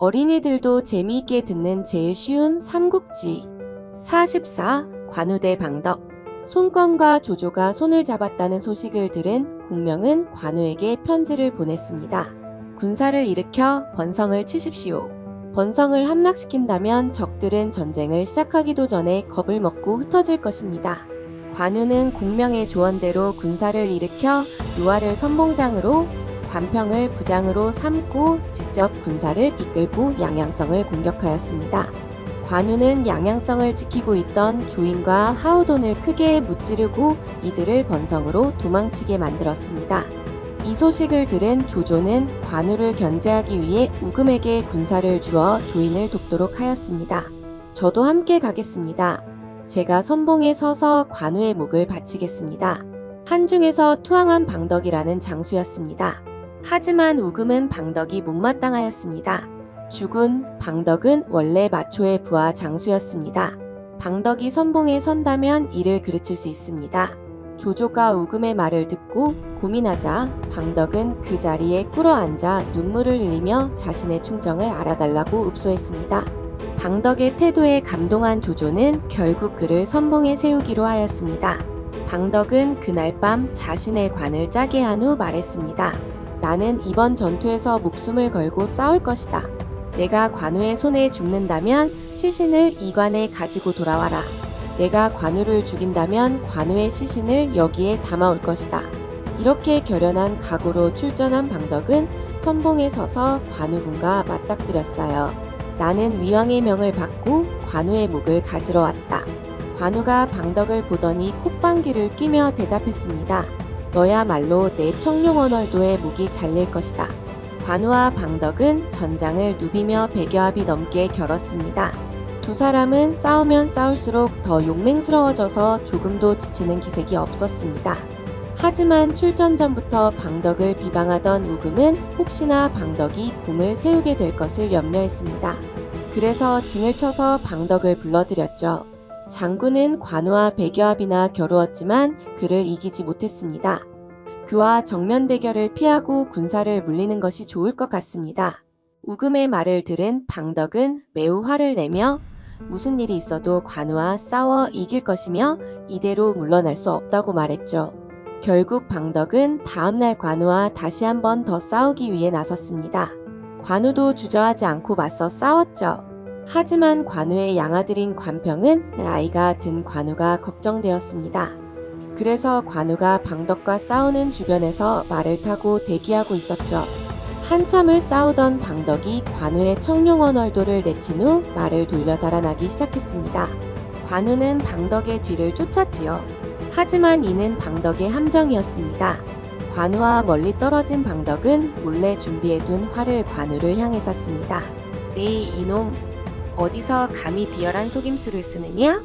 어린이들도 재미있게 듣는 제일 쉬운 삼국지 44. 관우대 방덕. 손권과 조조가 손을 잡았다는 소식을 들은 공명은 관우에게 편지를 보냈습니다. 군사를 일으켜 번성을 치십시오. 번성을 함락시킨다면 적들은 전쟁을 시작하기도 전에 겁을 먹고 흩어질 것입니다. 관우는 공명의 조언대로 군사를 일으켜 요하를 선봉장으로, 관평을 부장으로 삼고 직접 군사를 이끌고 양양성을 공격하였습니다. 관우는 양양성을 지키고 있던 조인과 하우돈을 크게 무찌르고 이들을 번성으로 도망치게 만들었습니다. 이 소식을 들은 조조는 관우를 견제하기 위해 우금에게 군사를 주어 조인을 돕도록 하였습니다. 저도 함께 가겠습니다. 제가 선봉에 서서 관우의 목을 바치겠습니다. 한중에서 투항한 방덕이라는 장수였습니다. 하지만 우금은 방덕이 못마땅하였습니다. 죽은 방덕은 원래 마초의 부하 장수였습니다. 방덕이 선봉에 선다면 이를 그르칠 수 있습니다. 조조가 우금의 말을 듣고 고민하자 방덕은 그 자리에 꿇어앉아 눈물을 흘리며 자신의 충정을 알아달라고 읍소했습니다. 방덕의 태도에 감동한 조조는 결국 그를 선봉에 세우기로 하였습니다. 방덕은 그날 밤 자신의 관을 짜게 한 후 말했습니다. 나는 이번 전투에서 목숨을 걸고 싸울 것이다. 내가 관우의 손에 죽는다면 시신을 이 관에 가지고 돌아와라. 내가 관우를 죽인다면 관우의 시신을 여기에 담아올 것이다. 이렇게 결연한 각오로 출전한 방덕은 선봉에 서서 관우군과 맞닥뜨렸어요. 나는 위왕의 명을 받고 관우의 목을 가지러 왔다. 관우가 방덕을 보더니 콧방귀를 뀌며 대답했습니다. 너야말로 내 청룡언월도의 목이 잘릴 것이다. 관우와 방덕은 전장을 누비며 100여 합이 넘게 겨뤘습니다. 두 사람은 싸우면 싸울수록 더 용맹스러워져서 조금도 지치는 기색이 없었습니다. 하지만 출전 전부터 방덕을 비방하던 우금은 혹시나 방덕이 공을 세우게 될 것을 염려했습니다. 그래서 징을 쳐서 방덕을 불러들였죠. 장군은 관우와 100여 합이나 겨루었지만 그를 이기지 못했습니다. 그와 정면 대결을 피하고 군사를 물리는 것이 좋을 것 같습니다. 우금의 말을 들은 방덕은 매우 화를 내며 무슨 일이 있어도 관우와 싸워 이길 것이며 이대로 물러날 수 없다고 말했죠. 결국 방덕은 다음날 관우와 다시 한 번 더 싸우기 위해 나섰습니다. 관우도 주저하지 않고 맞서 싸웠죠. 하지만 관우의 양아들인 관평은 나이가 든 관우가 걱정되었습니다. 그래서 관우가 방덕과 싸우는 주변에서 말을 타고 대기하고 있었죠. 한참을 싸우던 방덕이 관우의 청룡언월도를 내친 후 말을 돌려 달아나기 시작했습니다. 관우는 방덕의 뒤를 쫓았지요. 하지만 이는 방덕의 함정이었습니다. 관우와 멀리 떨어진 방덕은 몰래 준비해둔 활을 관우를 향해 쐈습니다. 네 이놈, 어디서 감히 비열한 속임수를 쓰느냐?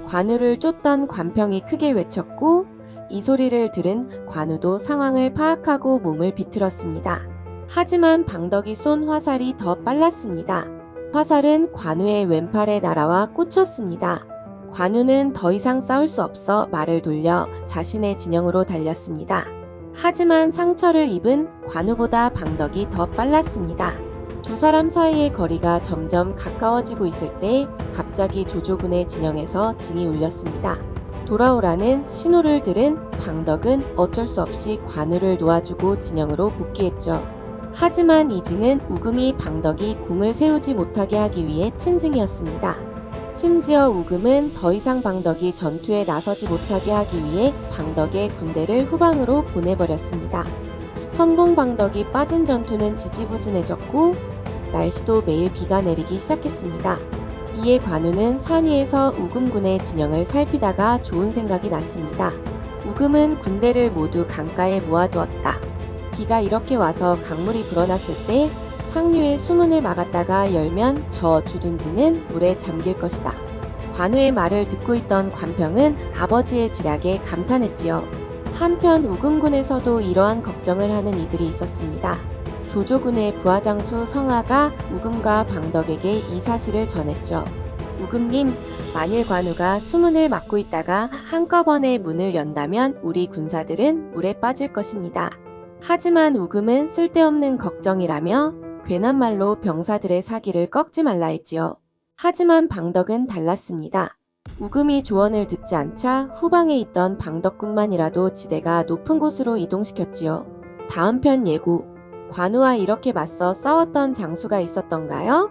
관우를 쫓던 관평이 크게 외쳤고 이 소리를 들은 관우도 상황을 파악하고 몸을 비틀었습니다. 하지만 방덕이 쏜 화살이 더 빨랐습니다. 화살은 관우의 왼팔에 날아와 꽂혔습니다. 관우는 더 이상 싸울 수 없어 말을 돌려 자신의 진영으로 달렸습니다. 하지만 상처를 입은 관우보다 방덕이 더 빨랐습니다. 두 사람 사이의 거리가 점점 가까워지고 있을 때 갑자기 조조군의 진영에서 징이 울렸습니다. 돌아오라는 신호를 들은 방덕은 어쩔 수 없이 관우를 놓아주고 진영으로 복귀했죠. 하지만 이 징은 우금이 방덕이 공을 세우지 못하게 하기 위해 친징이었습니다. 심지어 우금은 더 이상 방덕이 전투에 나서지 못하게 하기 위해 방덕의 군대를 후방으로 보내버렸습니다. 선봉 방덕이 빠진 전투는 지지부진해졌고 날씨도 매일 비가 내리기 시작했습니다. 이에 관우는 산 위에서 우금군의 진영을 살피다가 좋은 생각이 났습니다. 우금은 군대를 모두 강가에 모아두었다. 비가 이렇게 와서 강물이 불어났을 때 상류의 수문을 막았다가 열면 저 주둔지는 물에 잠길 것이다. 관우의 말을 듣고 있던 관평은 아버지의 지략에 감탄했지요. 한편 우금군에서도 이러한 걱정을 하는 이들이 있었습니다. 조조군의 부하장수 성하가 우금과 방덕에게 이 사실을 전했죠. 우금님, 만일 관우가 수문을 막고 있다가 한꺼번에 문을 연다면 우리 군사들은 물에 빠질 것입니다. 하지만 우금은 쓸데없는 걱정이라며 괜한 말로 병사들의 사기를 꺾지 말라 했지요. 하지만 방덕은 달랐습니다. 우금이 조언을 듣지 않자 후방에 있던 방덕군만이라도 지대가 높은 곳으로 이동시켰지요. 다음 편 예고. 관우와 이렇게 맞서 싸웠던 장수가 있었던가요?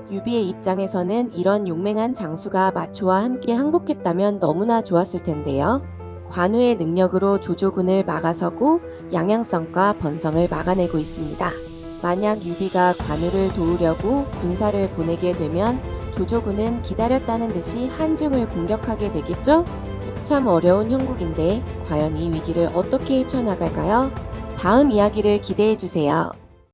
유비의 입장에서는 이런 용맹한 장수가 마초와 함께 항복했다면 너무나 좋았을 텐데요. 관우의 능력으로 조조군을 막아서고 양양성과 번성을 막아내고 있습니다. 만약 유비가 관우를 도우려고 군사를 보내게 되면 조조군은 기다렸다는 듯이 한중을 공격하게 되겠죠? 참 어려운 형국인데 과연 이 위기를 어떻게 헤쳐나갈까요? 다음 이야기를 기대해주세요.